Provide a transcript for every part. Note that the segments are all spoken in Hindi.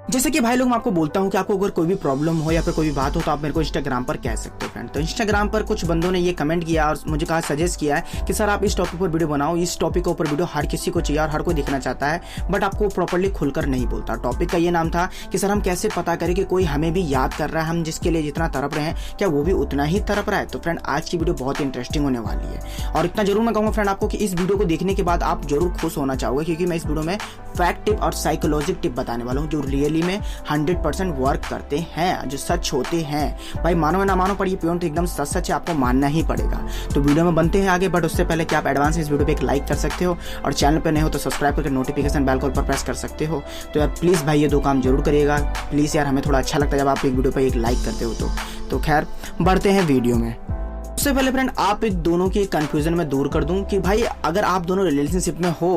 जैसे कि भाई लोग मैं आपको बोलता हूँ कि आपको अगर कोई भी प्रॉब्लम हो या फिर कोई भी बात हो तो आप मेरे को इंस्टाग्राम पर कह सकते हो फ्रेंड। तो इंस्टाग्राम पर कुछ बंदों ने ये कमेंट किया और मुझे कहा, सजेस्ट किया है कि सर आप इस टॉपिक पर वीडियो बनाओ। इस टॉपिक के ऊपर वीडियो हर किसी को चाहिए और हर कोई दिखना चाहता है, बट आपको प्रॉपर्ली खुलकर नहीं बोलता। टॉपिक का ये नाम था कि सर हम कैसे पता करें कि कोई हमें भी याद कर रहा है, हम जिसके लिए जितना तड़प रहे हैं क्या वो भी उतना ही तड़प रहा है। तो फ्रेंड आज की वीडियो बहुत इंटरेस्टिंग होने वाली है और इतना जरूर मैं कहूँगा फ्रेंड आपको कि इस वीडियो को देखने के बाद आप जरूर खुश होना चाहोगे, क्योंकि मैं इस वीडियो में फैक्ट टिप और साइकोलॉजिक टिप बताने वाला हूँ जो रियली में 100% वर्क करते हैं, जो सच होते हैं। भाई मानो या ना मानो, पर ये पॉइंट एकदम सच है, आपको मानना ही पड़ेगा। तो वीडियो में बनते हैं आगे, बट उससे पहले कि आप एडवांस इस वीडियो पे एक लाइक कर सकते हो और चैनल पे नए हो तो सब्सक्राइब करके नोटिफिकेशन बेल को पर प्रेस कर सकते हो। तो यार प्लीज़ भाई ये दो काम जरूर करिएगा प्लीज़ यार, हमें थोड़ा अच्छा लगता है जब आप एक वीडियो पर एक लाइक करते हो। तो खैर बढ़ते हैं वीडियो में। सबसे पहले फ्रेंड आप एक दोनों की कंफ्यूजन में दूर कर दूं कि भाई अगर आप दोनों रिलेशनशिप में हो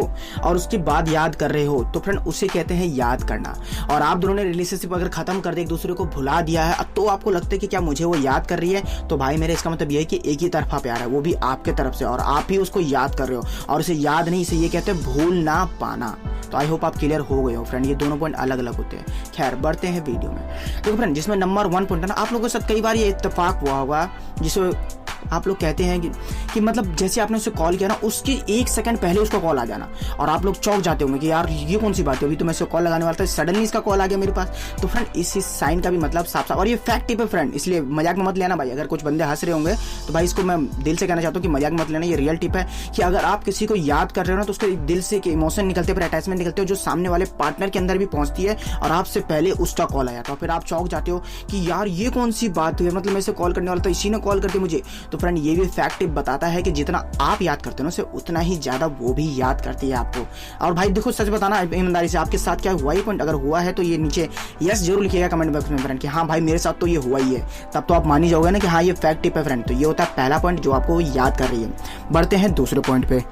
और उसकी बात याद कर रहे हो तो फ्रेंड उसे कहते हैं याद करना। और आप दोनों ने रिलेशनशिप अगर खत्म कर दे, एक दूसरे को भुला दिया है, तो आपको लगता है कि क्या मुझे वो याद कर रही है, तो भाई मेरे इसका मतलब ये है कि एक ही तरफा प्यार है, वो भी आपके तरफ से, और आप ही उसको याद कर रहे हो और उसे याद नहीं, इसे ये कहते हैं भूल ना पाना। तो आई होप आप क्लियर हो गए हो फ्रेंड, ये दोनों पॉइंट अलग अलग होते हैं। खैर बढ़ते हैं वीडियो में। देखो फ्रेंड जिसमें नंबर 1 पॉइंट है ना, आप लोगों के साथ कई बार ये इत्तेफाक हुआ होगा जिसमें आप लोग कहते हैं कि मतलब जैसे आपने उसे कॉल किया ना, उसके 1 सेकंड पहले उसका कॉल आ जाना और आप लोग चौंक जाते होंगे कि यार ये कौन सी बात है, अभी तो मैं इसे कॉल लगाने वाला था, सडनली इसका कॉल आ गया मेरे पास। तो फ्रेंड इस साइन का भी मतलब साफ साफ, और ये फैक्ट टिप है फ्रेंड, इसलिए मजाक में मत लेना भाई। अगर कुछ बंदे हंस रहे होंगे तो भाई इसको मैं दिल से कहना चाहता हूँ कि मजाक मत लेना, ये रियल टिप है कि अगर आप किसी को याद कर रहे हो ना तो उसके दिल से इमोशन निकलते हैं, अटैचमेंट निकलते हो जो सामने वाले पार्टनर के अंदर भी पहुंचती है और आपसे पहले उसका कॉल आया, तो फिर आप चौंक जाते हो कि यार ये कौन सी बात हुई, मतलब मैं इसे कॉल करने वाला था, इसी ने कॉल करते मुझे। तो फ्रेंड ये भी फैक्ट टिप बताता है कि जितना आप याद करते हो ना उसे उतना ही ज्यादा वो भी याद करती है आपको। और भाई देखो सच बताना ईमानदारी से, आपके साथ क्या हुआ ही पॉइंट, अगर हुआ है तो ये नीचे यस जरूर लिखिएगा कमेंट बॉक्स में फ्रेंड कि हाँ भाई मेरे साथ तो ये हुआ ही है, तब तो आप मान ही जाओगे ना कि हाँ ये फैक्ट टिप है फ्रेंड। तो ये होता है पहला पॉइंट जो आपको याद कर रही है। बढ़ते हैं दूसरे पॉइंट पे।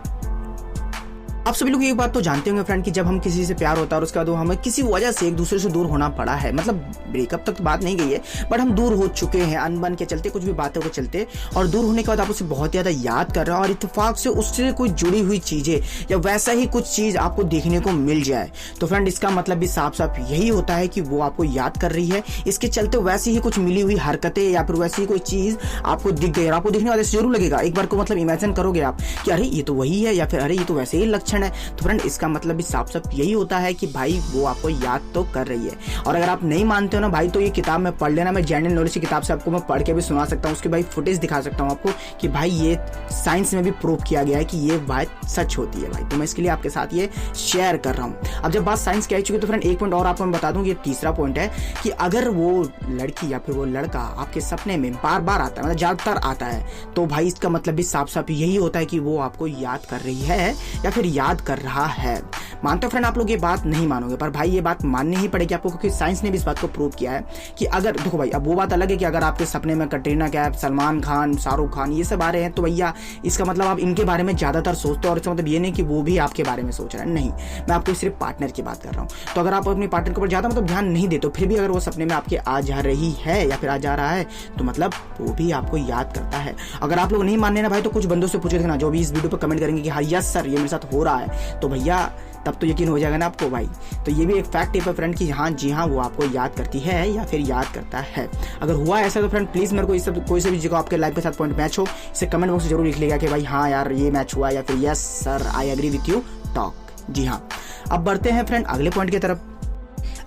आप सभी लोग ये बात तो जानते होंगे फ्रेंड कि जब हम किसी से प्यार होता है और उसके बाद हमें किसी वजह से एक दूसरे से दूर होना पड़ा है, मतलब ब्रेकअप तक तो बात नहीं गई है, बट हम दूर हो चुके हैं अनबन के चलते, कुछ भी बातों के चलते, और दूर होने के बाद आप उसे बहुत ज्यादा याद कर रहे हो और इत्तेफाक से उससे कोई जुड़ी हुई चीजें या वैसा ही कुछ चीज आपको देखने को मिल जाए, तो फ्रेंड इसका मतलब भी साफ साफ यही होता है कि वो आपको याद कर रही है। इसके चलते वैसी ही कुछ मिली हुई हरकतें या फिर वैसी ही कोई चीज आपको दिख गई और आपको दिखने वाले जरूर लगेगा, एक बार को मतलब इमेजिन करोगे आप कि अरे ये तो वही है या फिर अरे ये तो वैसे ही लक्षण है। तो फ्रेंड इसका मतलब भी साफ साफ यही होता है कि भाई वो आपको याद तो कर रही है। और अगर आप नहीं मानते हो ना भाई तो ये किताब में पढ़ लेना, मैं जनरल नॉलेज की किताब से आपको मैं पढ़ के भी सुना सकता हूँ, उसकी भाई फुटेज दिखा सकता हूँ आपको कि भाई ये साइंस में भी प्रूव किया गया है कि ये बात सच होती है भाई। तो मैं इसके लिए आपके साथ ये शेयर कर रहा हूँ। अब जब बात साइंस की आ चुकी तो फ्रेंड एक पॉइंट और आपको मैं बता दूं, ये तीसरा पॉइंट है कि अगर वो लड़की या फिर वो लड़का आपके सपने में बार बार आता है, मतलब ज्यादातर आता है, तो भाई इसका मतलब भी साफ साफ यही होता है कि वो आपको याद कर रही है या फिर याद कर रहा है। मानते हो फ्रेंड आप लोग ये बात नहीं मानोगे, पर भाई ये बात माननी ही पड़ेगी आपको, क्योंकि साइंस ने भी इस बात को प्रूव किया है कि अगर देखो भाई, अब वो बात अलग है कि अगर आपके सपने में कटरीना कैफ, सलमान खान, शाहरुख खान ये सब आ रहे हैं तो भैया इसका मतलब आप इनके बारे में ज्यादातर सोचते हो, और इसका मतलब ये नहीं कि वो भी आपके बारे में सोच रहा है, नहीं, मैं आपको सिर्फ पार्टनर की बात कर रहा हूँ। तो अगर आप अपने पार्टनर के ऊपर ज्यादा मतलब ध्यान नहीं देते, फिर भी अगर वो सपने में आपके आ जा रही है या फिर आ जा रहा है तो मतलब वो भी आपको याद करता है। अगर आप लोग नहीं मानने ना भाई तो कुछ बंदों से पूछे देखना जो भी इस वीडियो पर कमेंट करेंगे कि हाँ यस सर ये मेरे साथ हो रहा है, तो भैया तब तो यकीन हो जाएगा ना आपको भाई। तो ये भी एक फैक्ट है फ्रेंड कि हाँ जी हाँ वो आपको याद करती है या फिर याद करता है। अगर हुआ ऐसा तो फ्रेंड प्लीज मेरे को इस सब कोई से भी जगह आपके लाइफ के साथ पॉइंट मैच हो, इसे कमेंट बॉक्स में जरूर लिख लेगा कि भाई हाँ यार ये मैच हुआ या फिर yes sir I agree with you talk. जी हाँ, अब बढ़ते हैं फ्रेंड अगले पॉइंट की तरफ।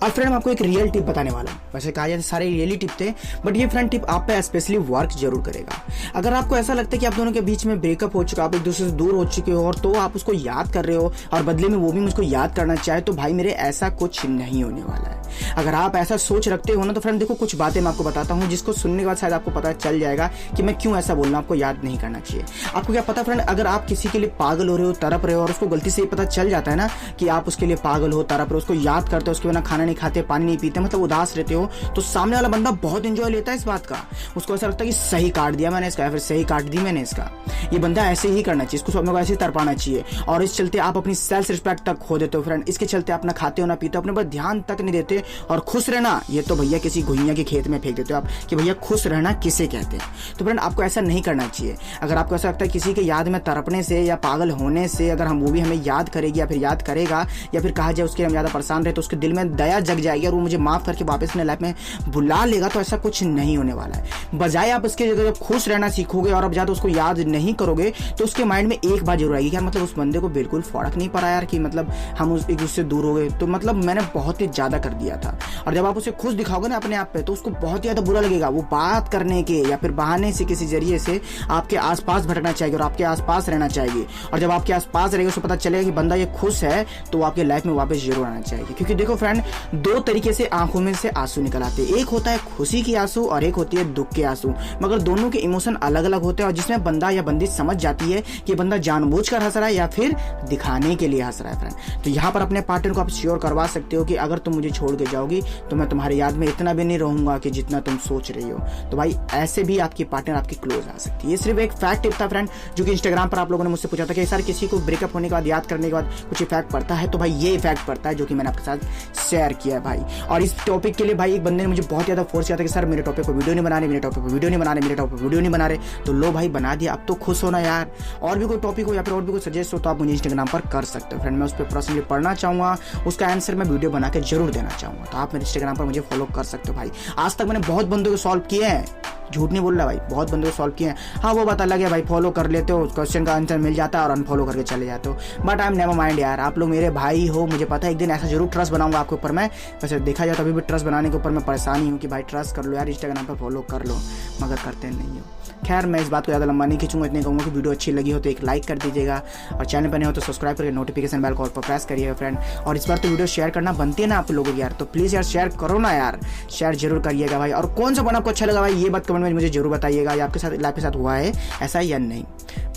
अब फ्रेंड आपको एक रियल टिप बताने वाला हूँ। वैसे कहा जाए सारे रियली टिप थे, बट ये फ्रेंड टिप आप पे स्पेशली वर्क जरूर करेगा। अगर आपको ऐसा लगता है कि आप दोनों के बीच में ब्रेकअप हो चुका, आप एक दूसरे से दूर हो चुके हो और तो आप उसको याद कर रहे हो और बदले में वो भी मुझको याद करना चाहे, तो भाई मेरे ऐसा कुछ नहीं होने वाला है। अगर आप ऐसा सोच रखते हो ना तो फ्रेंड देखो कुछ बातें मैं आपको बताता हूँ जिसको सुनने के बाद शायद आपको पता चल जाएगा कि मैं क्यों ऐसा बोल रहा हूँ, आपको याद नहीं करना चाहिए। आपको क्या पता फ्रेंड, अगर आप किसी के लिए पागल हो रहे हो, तरप रहे हो और उसको गलती से पता चल जाता है ना कि आप उसके लिए पागल हो, तरप रहे हो, उसको याद करते हो, उसके बिना खाना नहीं खाते, पानी नहीं पीते, मतलब उदास रहते हो, तो सामने वाला बंदा बहुत एंजॉय लेता है इस बात का। उसको ऐसा लगता है कि सही काट दिया मैंने इसका या फिर सही काट दी मैंने इसका। ये बंदा ऐसे ही करना चाहिए, इसको अपने को ऐसे ही तरपाना चाहिए, और इस चलते आप अपनी सेल्फ रिस्पेक्ट तक खो देते हो फ्रेंड। इसके चलते आप ना खाते हो ना पीते हो, अपने पर ध्यान तक नहीं देते, और खुश रहना ये तो भैया किसी घुइयां के खेत में फेंक देते हो आप कि भैया खुश रहना किसे कहते हैं। तो फ्रेंड आपको ऐसा नहीं करना चाहिए। अगर आपको ऐसा लगता है किसी के याद में तड़पने से या पागल होने से अगर हम वो भी हमें याद करेगी या फिर याद करेगा या फिर कहा जाए उसके हम ज्यादा परेशान रहे तो उसके दिल में दया दया जग जाएगी और वो मुझे माफ करके वापस अपने लाइफ में बुला लेगा, तो ऐसा कुछ नहीं होने वाला है। बजाय आप उसके जगह खुश रहना सीखोगे और अब ज्यादा उसको याद नहीं करोगे, तो उसके माइंड में एक बात जरूर आएगी, यार मतलब उस बंदे को बिल्कुल फर्क नहीं पड़ा यार कि मतलब हम एक दूसरे से दूर हो गए, तो मतलब मैंने बहुत ही ज्यादा कर दिया था। और जब आप उसे खुश दिखाओगे ना अपने आप पे, तो उसको बहुत ही ज्यादा बुरा लगेगा। वो बात करने के या फिर बहाने से किसी जरिए से आपके आसपास भटकना चाहिए और आपके आसपास रहना चाहिए। और जब आपके आसपास रहेगा उसको पता चलेगा कि बंदा ये खुश है, तो आपके लाइफ में वापस जरूर आना चाहिए। क्योंकि देखो फ्रेंड, दो तरीके से आंखों में से आंसू निकल आते हैं, एक होता है खुशी की आंसू और एक होती है दुख के आंसू, मगर दोनों के इमोशन अलग अलग होते हैं। और जिसमें बंदा या बंदी समझ जाती है कि बंदा जानबूझकर हंस रहा है या फिर दिखाने के लिए हंस रहा है फ्रेंड। तो यहाँ पर अपने पार्टनर को आप श्योर करवा सकते हो कि अगर तुम मुझे छोड़ के जाओगी तो मैं तुम्हारी याद में इतना भी नहीं रहूंगा कि जितना तुम सोच रही हो। तो भाई ऐसे भी आपकी पार्टनर आपकी क्लोज आ सकती है। ये सिर्फ एक फैक्ट टिप था फ्रेंड, जो कि इंस्टाग्राम पर आप लोगों ने मुझसे पूछा था कि सर किसी को ब्रेकअप होने के बाद याद करने के बाद कुछ इफेक्ट पड़ता है, तो भाई ये इफेक्ट पड़ता है जो कि मैंने आपके साथ शेयर किया है भाई। और इस टॉपिक के लिए भाई एक बंदे ने मुझे बहुत ज्यादा फोर्स किया था कि सर मेरे टॉपिक को वीडियो नहीं बना रहे, मेरे टॉपिक को वीडियो नहीं बना रहे, मेरे टॉपिक को वीडियो नहीं बना रहे। तो लो भाई बना दिया, अब तो खुश होना यार। और भी कोई टॉपिक हो या फिर और भी कोई सजेस्ट हो तो आप मुझे इंस्टाग्राम पर कर सकते हो फ्रेंड। मैं उस पर पर्सनली पढ़ना चाहूंगा, उसका आंसर मैं वीडियो बना के जरूर देना चाहूंगा। तो आप मेरे इंस्टाग्राम पर मुझे फॉलो कर सकते हो भाई। आज तक मैंने बहुत बंदों को सॉल्व किए हैं, झूठ नहीं बोल रहा भाई, बहुत बंदों को सॉल्व किए हैं। हाँ वो बात अलग है भाई, फॉलो कर लेते हो, क्वेश्चन का आंसर मिल जाता है और अनफॉलो करके चले जाते हो। But I am never mind यार, आप लोग मेरे भाई हो, मुझे पता है एक दिन ऐसा जरूर ट्रस्ट बनाऊंगा आपके ऊपर मैं। वैसे देखा जाए तो अभी भी ट्रस्ट बनाने के ऊपर मैं परेशान ही हूँ कि भाई ट्रस्ट कर लो यार, इंस्टाग्राम पर फॉलो कर लो, मगर करते नहीं हो। खैर मैं इस बात को ज़्यादा लंबा नहीं खींचूंगा, इतने कहूँगा कि वीडियो अच्छी लगी हो तो एक लाइक कर दीजिएगा और चैनल पर नहीं हो तो सब्सक्राइब करके नोटिफिकेशन बेल को ऑल पर प्रेस करिएगा फ्रेंड। और इस बार तो वीडियो शेयर करना बनती है ना आप लोगों की यार, तो प्लीज़ यार शेयर करो ना यार, शेयर जरूर करिएगा भाई। और कौन सा बना आपको अच्छा लगा भाई, ये बात कमेंट में मुझे जरूर बताइएगा, या आपके साथ लाइफ के साथ हुआ है ऐसा या नहीं।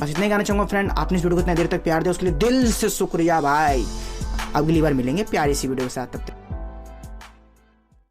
बस इतना ही कहना चाहूँगा फ्रेंड, आपने इस वीडियो को इतनी देर तक प्यार दिया उसके लिए दिल से शुक्रिया भाई। अगली बार मिलेंगे प्यारी सी वीडियो के साथ, तब तक